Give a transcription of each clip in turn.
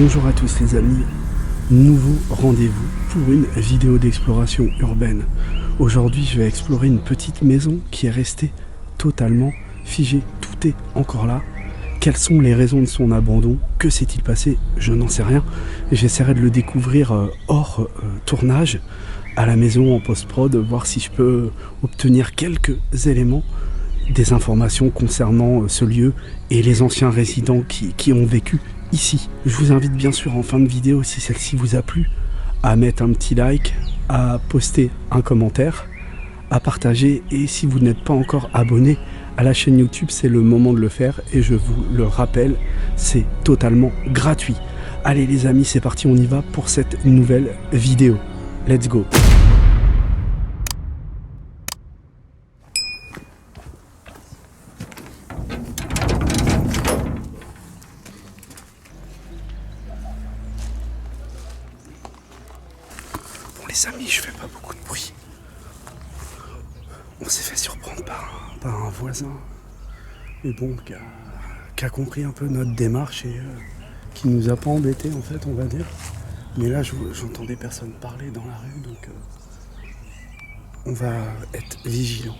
Bonjour à tous les amis, nouveau rendez-vous pour une vidéo d'exploration urbaine. Aujourd'hui je vais explorer une petite maison qui est restée totalement figée, tout est encore là. Quelles sont les raisons de son abandon? Que s'est-il passé? Je n'en sais rien. J'essaierai de le découvrir hors tournage, à la maison en post-prod, voir si je peux obtenir quelques éléments, des informations concernant ce lieu et les anciens résidents qui ont vécu ici. Je vous invite bien sûr en fin de vidéo, si celle-ci vous a plu, à mettre un petit like, à poster un commentaire, à partager, et si vous n'êtes pas encore abonné à la chaîne YouTube, c'est le moment de le faire et je vous le rappelle, c'est totalement gratuit. Allez les amis, c'est parti, on y va pour cette nouvelle vidéo. Let's go. Bon les amis, je fais pas beaucoup de bruit. On s'est fait surprendre par un voisin, mais bon, qui a compris un peu notre démarche et qui nous a pas embêtés en fait, on va dire. Mais là, j'entendais personne parler dans la rue, donc on va être vigilant.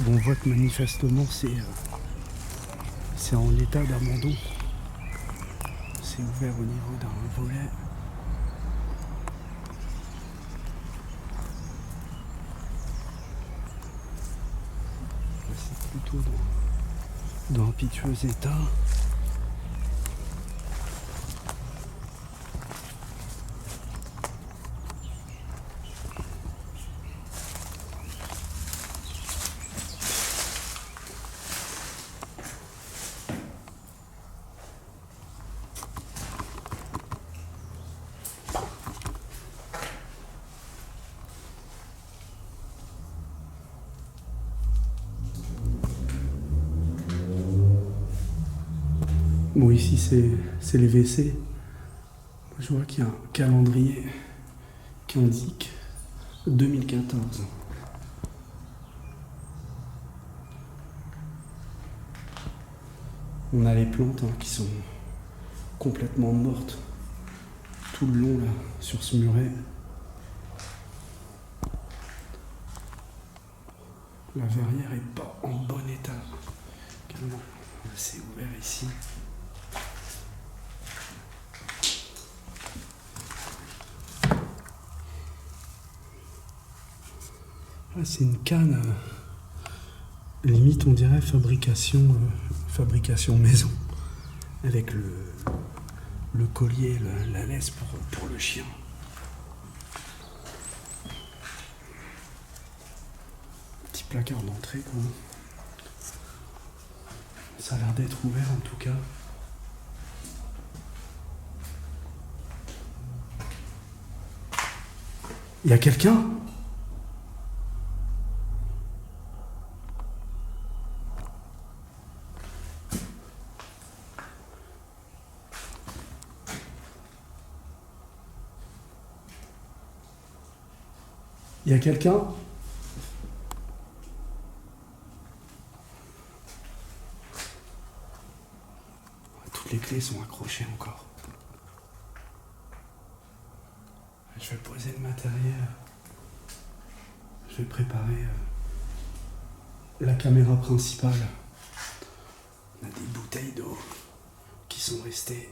On voit que manifestement c'est en état d'abandon. C'est ouvert au niveau d'un volet. C'est plutôt dans un piteux état. Bon, ici c'est les WC. Je vois qu'il y a un calendrier qui indique 2014. On a les plantes qui sont complètement mortes tout le long là sur ce muret. La verrière est pas en bon état. Carrément, c'est ouvert ici. Ah, c'est une canne, limite on dirait fabrication maison, avec le collier, la laisse pour le chien. Petit placard d'entrée quand même. Ça a l'air d'être ouvert en tout cas. Il y a quelqu'un ? Il y a quelqu'un ? Toutes les clés sont accrochées encore. Je vais poser le matériel. Je vais préparer la caméra principale. On a des bouteilles d'eau qui sont restées.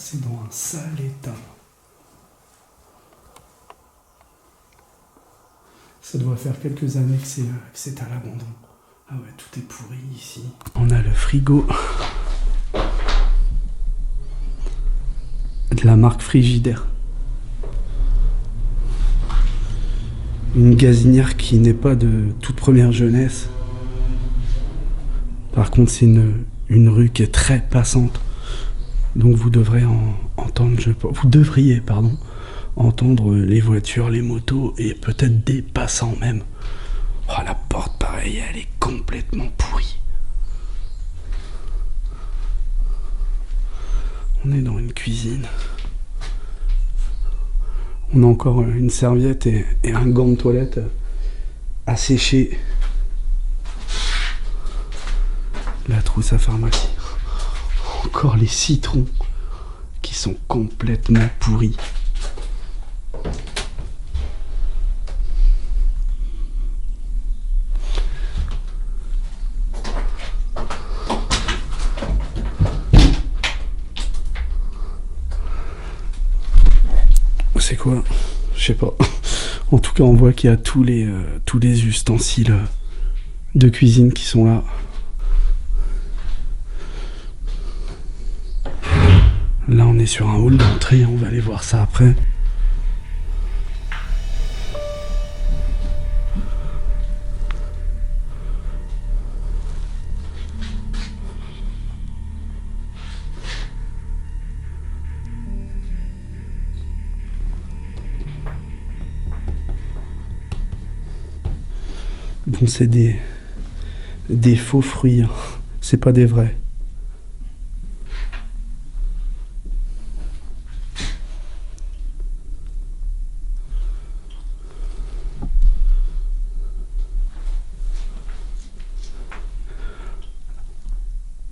C'est dans un sale état. Ça doit faire quelques années que c'est à l'abandon. Ah ouais, tout est pourri ici. On a le frigo de la marque Frigidaire. Une gazinière qui n'est pas de toute première jeunesse. Par contre, c'est une rue qui est très passante. Donc vous devrez entendre les voitures, les motos et peut-être des passants même. Oh, la porte, pareil, elle est complètement pourrie. On est dans une cuisine. On a encore une serviette et un gant de toilette à sécher. La trousse à pharmacie. Encore les citrons qui sont complètement pourris. C'est quoi? Je sais pas. En tout cas, on voit qu'il y a tous les ustensiles de cuisine qui sont là. Là, on est sur un hall d'entrée. On va aller voir ça après. Bon, c'est des faux fruits, hein. C'est pas des vrais.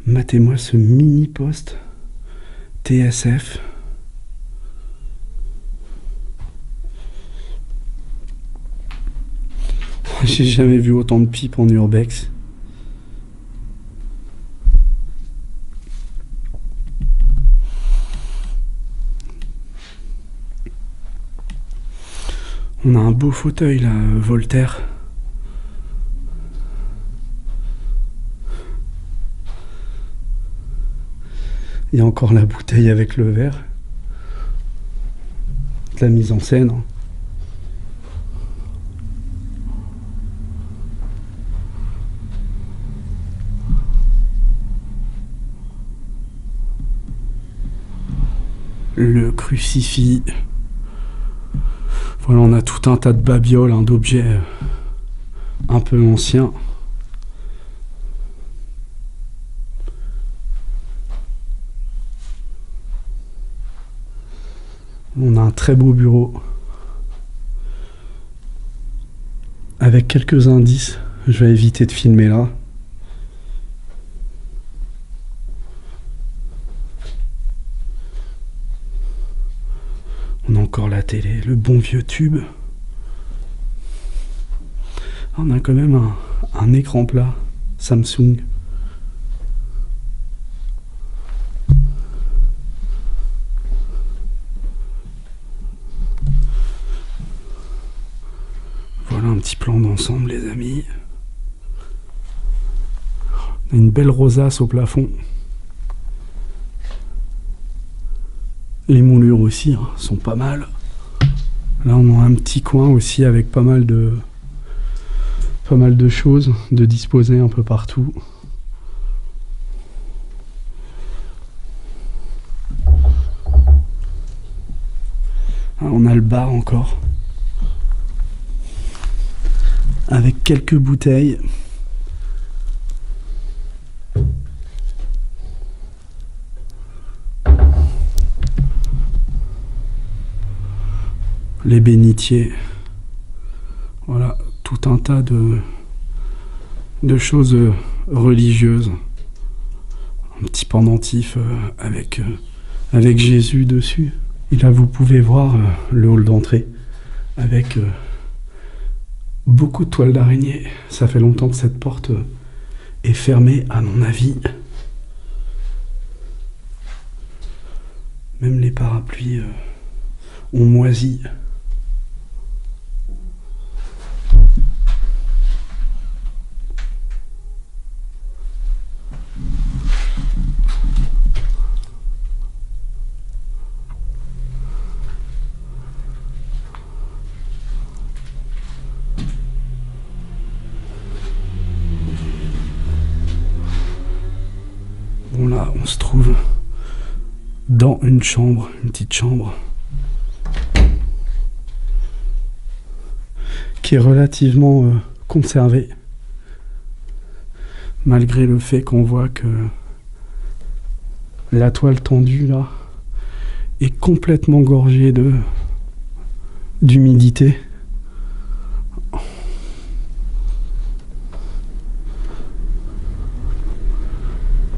Matez-moi ce mini poste TSF. J'ai jamais vu autant de pipes en urbex. On a un beau fauteuil là, Voltaire. Il y a encore la bouteille avec le verre. De la mise en scène. Hein. Le crucifix. Voilà, on a tout un tas de babioles, hein, d'objets un peu anciens. On a un très beau bureau avec quelques indices. Je vais éviter de filmer là. On a encore la télé, le bon vieux tube. On a quand même un écran plat Samsung. Voilà un petit plan d'ensemble, les amis. On a une belle rosace au plafond. Les moulures aussi, hein, sont pas mal. Là, on a un petit coin aussi avec pas mal de choses de disposer un peu partout. Ah, on a le bar encore. Avec quelques bouteilles. Les bénitiers. Voilà, tout un tas de choses religieuses. Un petit pendentif avec Jésus dessus. Et là, vous pouvez voir le hall d'entrée avec beaucoup de toiles d'araignée. Ça fait longtemps que cette porte est fermée, à mon avis. Même les parapluies ont moisi. Bon, là, on se trouve dans une chambre, une petite chambre. qui est relativement conservé, malgré le fait qu'on voit que la toile tendue là est complètement gorgée d'humidité.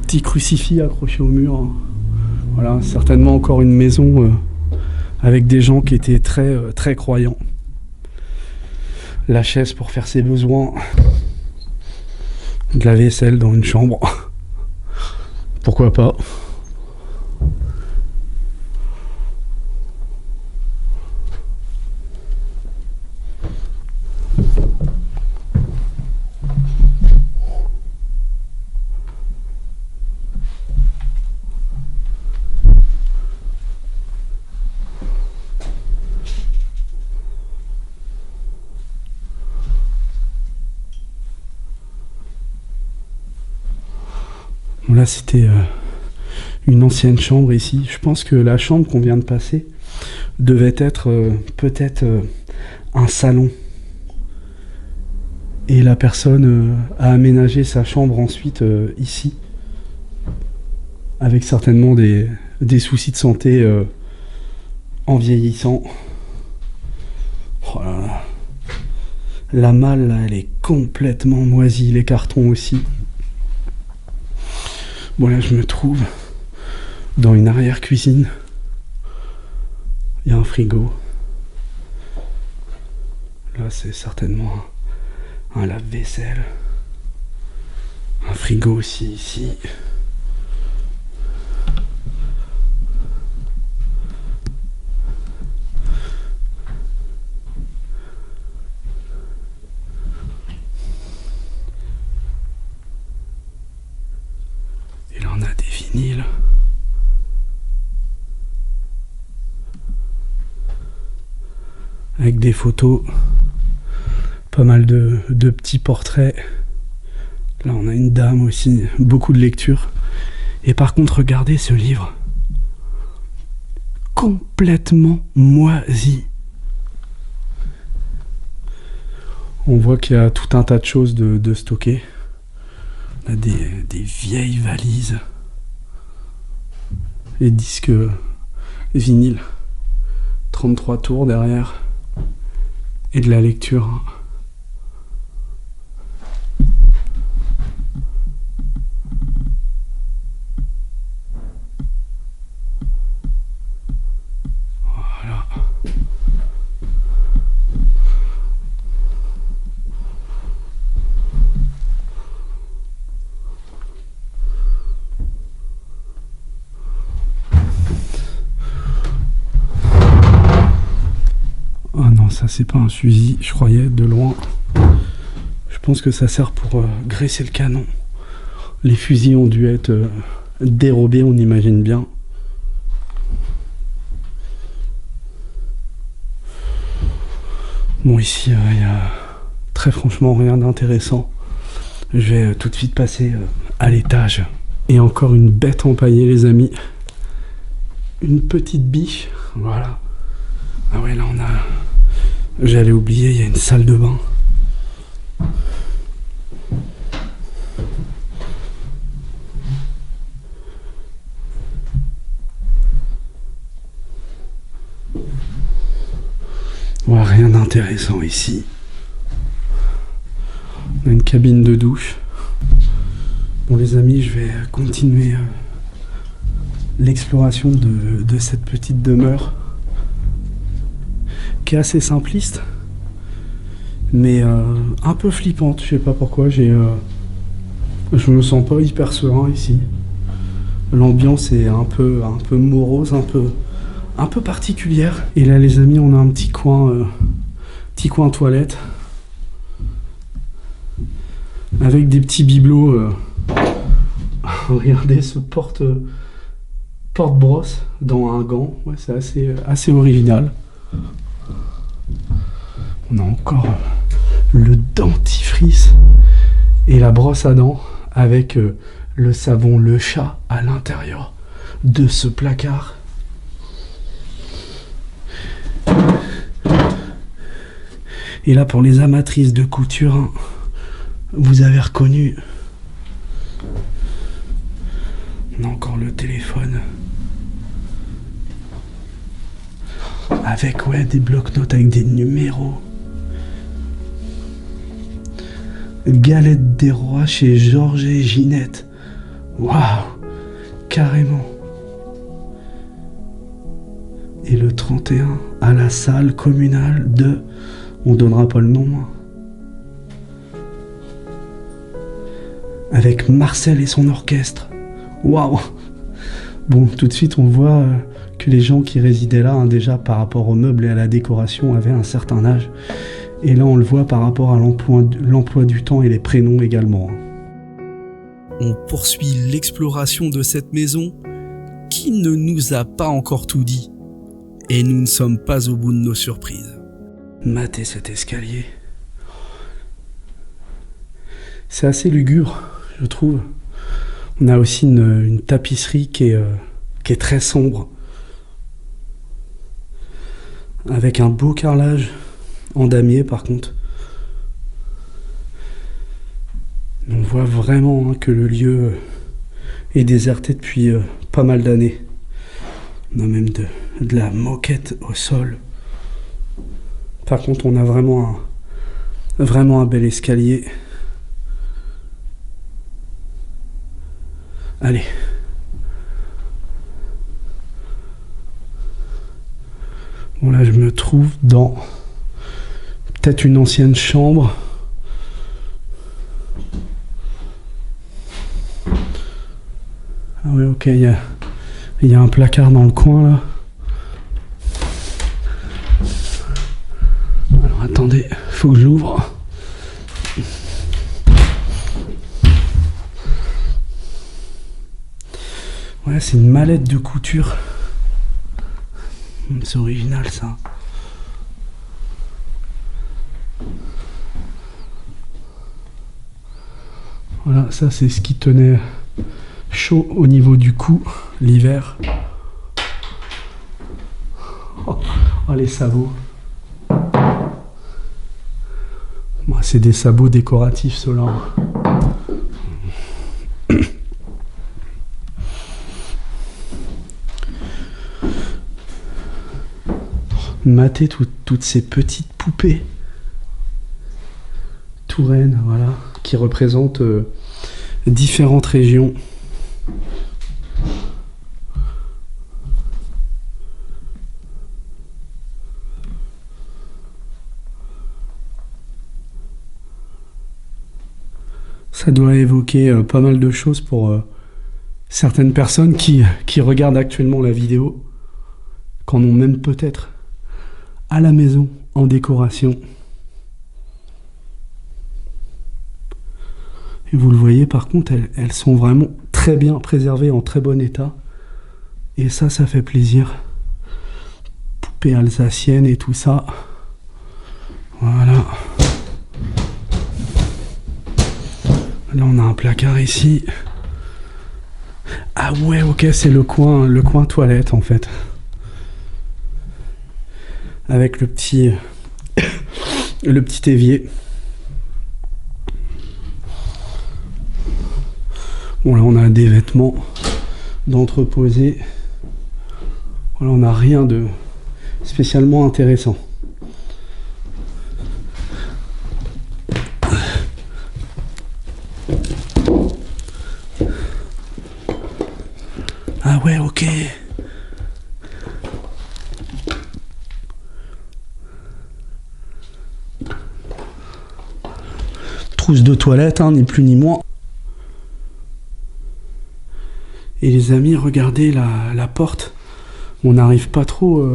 Petit crucifix accroché au mur, hein. Voilà, certainement encore une maison avec des gens qui étaient très, très croyants. La chaise pour faire ses besoins. De la vaisselle dans une chambre. Pourquoi pas. Bon, là c'était une ancienne chambre ici. Je pense que la chambre qu'on vient de passer devait être peut-être un salon. Et la personne a aménagé sa chambre ensuite ici. Avec certainement des soucis de santé en vieillissant. Oh là là. La malle là, elle est complètement moisie, les cartons aussi. Bon là je me trouve dans une arrière-cuisine. Il y a un frigo. Là c'est certainement un lave-vaisselle. Un frigo aussi ici. Et là on a des vinyles. Avec des photos. Pas mal de petits portraits. Là on a une dame aussi. Beaucoup de lectures. Et par contre regardez ce livre. Complètement moisi. On voit qu'il y a tout un tas de choses de stocker. On a des vieilles valises. Les disques vinyles. 33 tours derrière. Et de la lecture. Voilà. Oh non, ça c'est pas un fusil, je croyais, de loin. Je pense que ça sert pour graisser le canon. Les fusils ont dû être dérobés, on imagine bien. Bon, ici, il y a très franchement rien d'intéressant. Je vais tout de suite passer à l'étage. Et encore une bête empaillée, les amis. Une petite biche, voilà. Ah ouais, là on a... J'allais oublier, il y a une salle de bain. Ouais, rien d'intéressant ici. On a une cabine de douche. Bon les amis, je vais continuer l'exploration de cette petite demeure. Qui est assez simpliste, mais un peu flippante. Je sais pas pourquoi. Je me sens pas hyper serein ici. L'ambiance est un peu morose, un peu particulière. Et là, les amis, on a un petit coin toilette avec des petits bibelots. Regardez ce porte-brosse dans un gant. Ouais, c'est assez original. On a encore le dentifrice et la brosse à dents avec le savon Le Chat à l'intérieur de ce placard. Et là, pour les amatrices de couture, hein, vous avez reconnu. On a encore le téléphone. Avec, ouais, des blocs-notes avec des numéros. Galette des rois chez Georges et Ginette. Waouh, carrément. Et le 31 à la salle communale de... On donnera pas le nom. Hein. Avec Marcel et son orchestre. Waouh. Bon, tout de suite, on voit que les gens qui résidaient là, hein, déjà par rapport aux meubles et à la décoration, avaient un certain âge. Et là, on le voit par rapport à l'emploi du temps et les prénoms également. On poursuit l'exploration de cette maison qui ne nous a pas encore tout dit. Et nous ne sommes pas au bout de nos surprises. Matez cet escalier. C'est assez lugubre, je trouve. On a aussi une tapisserie qui est très sombre. Avec un beau carrelage en damier par contre. On voit vraiment que le lieu est déserté depuis pas mal d'années. On a même de la moquette au sol. Par contre, on a vraiment un bel escalier. Allez. Bon, là, je me trouve dans peut-être une ancienne chambre. Ah oui, ok, il y a un placard dans le coin, là. Alors, attendez, faut que j'ouvre. Ouais, c'est une mallette de couture. C'est original, ça. Voilà, ça, c'est ce qui tenait chaud au niveau du cou l'hiver. Oh, les sabots. Bon, c'est des sabots décoratifs, ceux-là. Matez toutes ces petites poupées touraines, voilà, qui représentent différentes régions. Ça doit évoquer pas mal de choses pour certaines personnes qui regardent actuellement la vidéo, qu'en ont même peut-être à la maison en décoration. Et vous le voyez, par contre, elles sont vraiment très bien préservées, en très bon état. Et ça fait plaisir. Poupées alsaciennes et tout ça. Voilà. Là, on a un placard ici. Ah ouais, ok, c'est le coin toilette, en fait. Avec le petit évier. Bon, là, on a des vêtements d'entreposer. Voilà, on n'a rien de spécialement intéressant. Ah ouais, ok. Trousse de toilette, hein, ni plus ni moins. Et les amis, regardez la porte. On n'arrive pas trop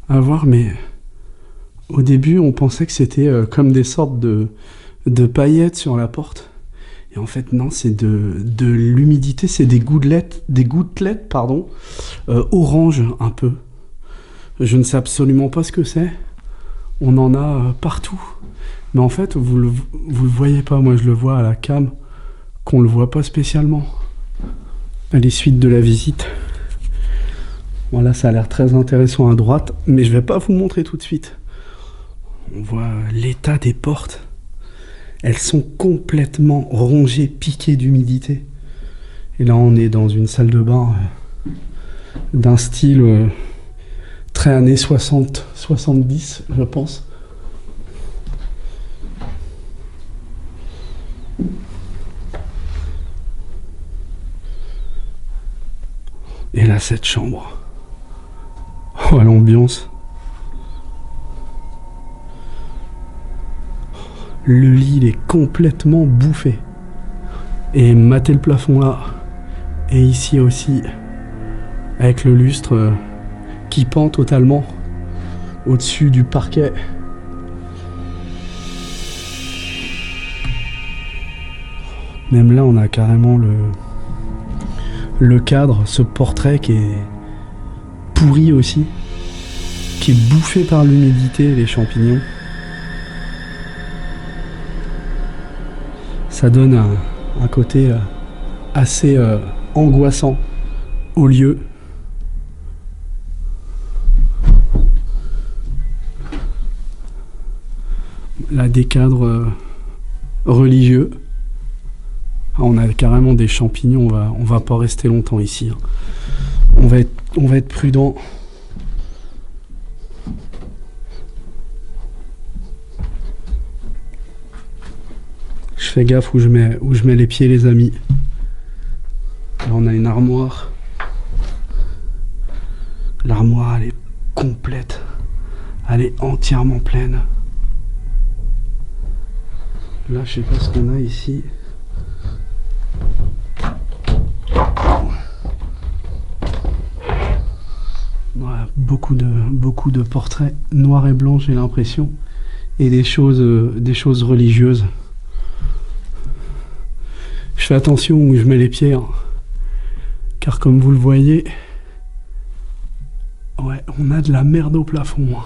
à voir, mais au début, on pensait que c'était comme des sortes de paillettes sur la porte. Et en fait, non, c'est de l'humidité, c'est des gouttelettes, orange un peu. Je ne sais absolument pas ce que c'est. On en a partout. Mais en fait, vous le voyez pas. Moi, je le vois à la cam, qu'on le voit pas spécialement. Allez, suite de la visite. Voilà, ça a l'air très intéressant à droite, mais je vais pas vous montrer tout de suite. On voit l'état des portes. Elles sont complètement rongées, piquées d'humidité. Et là, on est dans une salle de bain d'un style très années 60, 70, je pense. Et là, cette chambre. Oh, l'ambiance. Le lit, il est complètement bouffé. Et matez le plafond là. Et ici aussi, avec le lustre qui pend totalement au-dessus du parquet. Même là, on a carrément le cadre, ce portrait qui est pourri aussi, qui est bouffé par l'humidité et les champignons. Ça donne un côté assez angoissant au lieu. Là, des cadres religieux. Ah, on a carrément des champignons, on va pas rester longtemps ici. Hein. On va être prudent. Je fais gaffe où je mets les pieds, les amis. Là, on a une armoire. L'armoire, elle est complète. Elle est entièrement pleine. Là, je sais pas ce qu'on a ici. Voilà, beaucoup de portraits noirs et blancs, j'ai l'impression, et des choses religieuses. Je fais attention où je mets les pieds, hein, car comme vous le voyez, ouais, on a de la merde au plafond. Hein.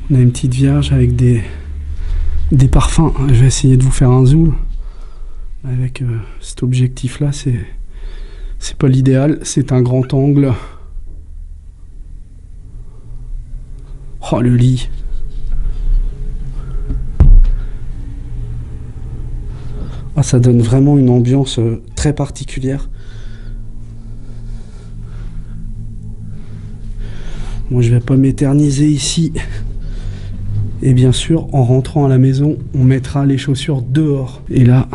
On a une petite vierge avec des parfums. Je vais essayer de vous faire un zoom. Avec cet objectif-là, c'est pas l'idéal. C'est un grand angle. Oh, le lit. Ah, ça donne vraiment une ambiance très particulière. Bon, je vais pas m'éterniser ici. Et bien sûr, en rentrant à la maison, on mettra les chaussures dehors. Et là,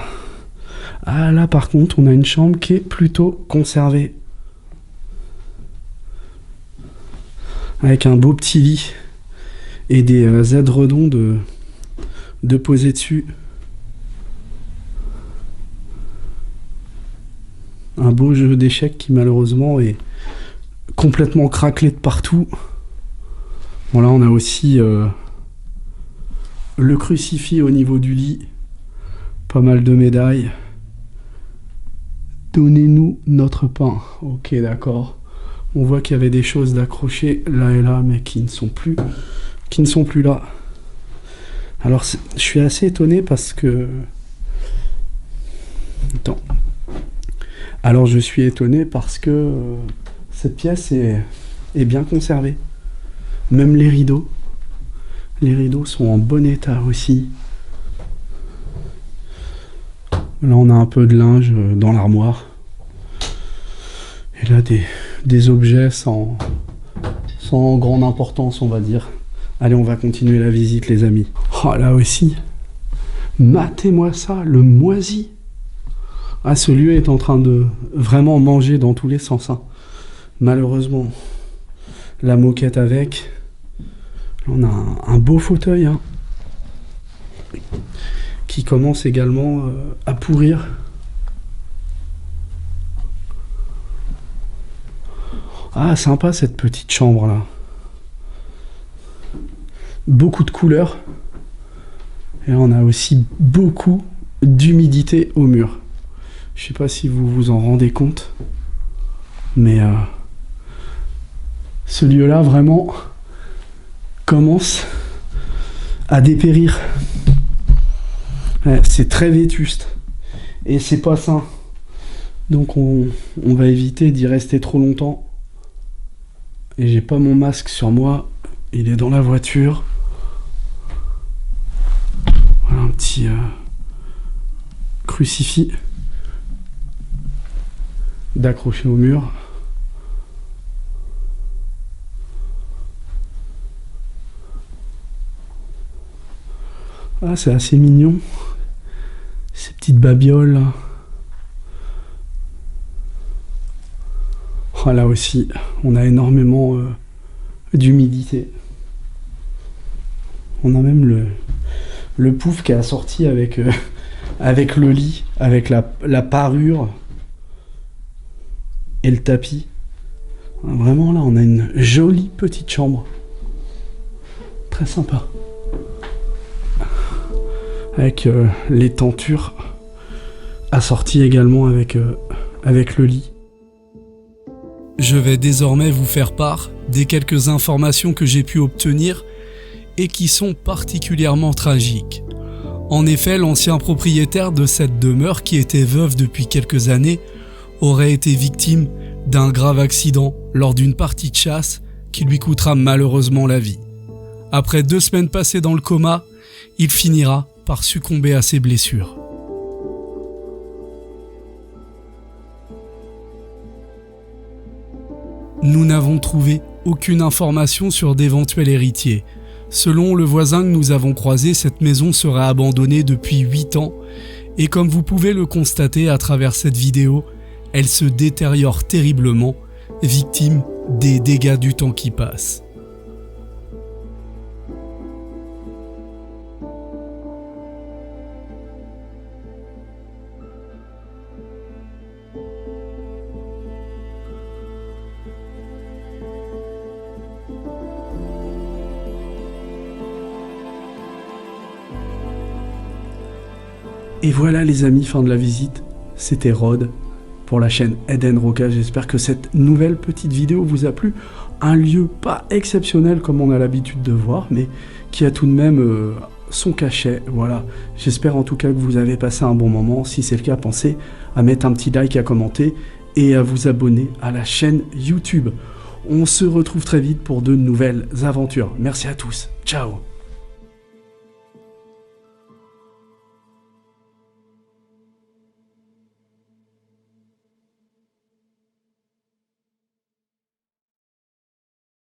ah là par contre, on a une chambre qui est plutôt conservée. Avec un beau petit lit et des édredons de poser dessus. Un beau jeu d'échecs qui malheureusement est complètement craquelé de partout. Bon là, on a aussi... le crucifix au niveau du lit, pas mal de médailles. Donnez-nous notre pain. Ok, d'accord. On voit qu'il y avait des choses d'accrocher là et là, mais qui ne sont plus là. Alors, je suis assez étonné parce que... Attends. Alors, je suis étonné parce que cette pièce est bien conservée. Même les rideaux. Les rideaux sont en bon état aussi. Là, on a un peu de linge dans l'armoire. Et là, des objets sans grande importance, on va dire. Allez, on va continuer la visite, les amis. Oh, là aussi. Matez-moi ça, le moisi. Ah, ce lieu est en train de vraiment manger dans tous les sens. Hein. Malheureusement, la moquette avec... On a un beau fauteuil hein, qui commence également à pourrir. Ah, sympa cette petite chambre là. Beaucoup de couleurs. Et on a aussi beaucoup d'humidité au mur. Je sais pas si vous vous en rendez compte, mais Ce lieu-là, vraiment, commence à dépérir. Ouais, c'est très vétuste. Et c'est pas sain. Donc on va éviter d'y rester trop longtemps. Et j'ai pas mon masque sur moi. Il est dans la voiture. Voilà un petit crucifix d'accrocher au mur. Ah, c'est assez mignon. Ces petites babioles là. Oh, là aussi, on a énormément d'humidité. On a même le pouf qui est assorti avec, avec le lit, avec la parure et le tapis. Vraiment là, on a une jolie petite chambre. Très sympa. Avec les tentures assorties également avec le lit. Je vais désormais vous faire part des quelques informations que j'ai pu obtenir et qui sont particulièrement tragiques. En effet, l'ancien propriétaire de cette demeure, qui était veuve depuis quelques années, aurait été victime d'un grave accident lors d'une partie de chasse qui lui coûtera malheureusement la vie. Après 2 semaines passées dans le coma, il finira par succomber à ses blessures. Nous n'avons trouvé aucune information sur d'éventuels héritiers. Selon le voisin que nous avons croisé, cette maison serait abandonnée depuis 8 ans et comme vous pouvez le constater à travers cette vidéo, elle se détériore terriblement, victime des dégâts du temps qui passe. Et voilà les amis, fin de la visite. C'était Rod pour la chaîne Eden Roca. J'espère que cette nouvelle petite vidéo vous a plu. Un lieu pas exceptionnel comme on a l'habitude de voir, mais qui a tout de même son cachet. Voilà. J'espère en tout cas que vous avez passé un bon moment. Si c'est le cas, pensez à mettre un petit like, à commenter et à vous abonner à la chaîne YouTube. On se retrouve très vite pour de nouvelles aventures. Merci à tous. Ciao.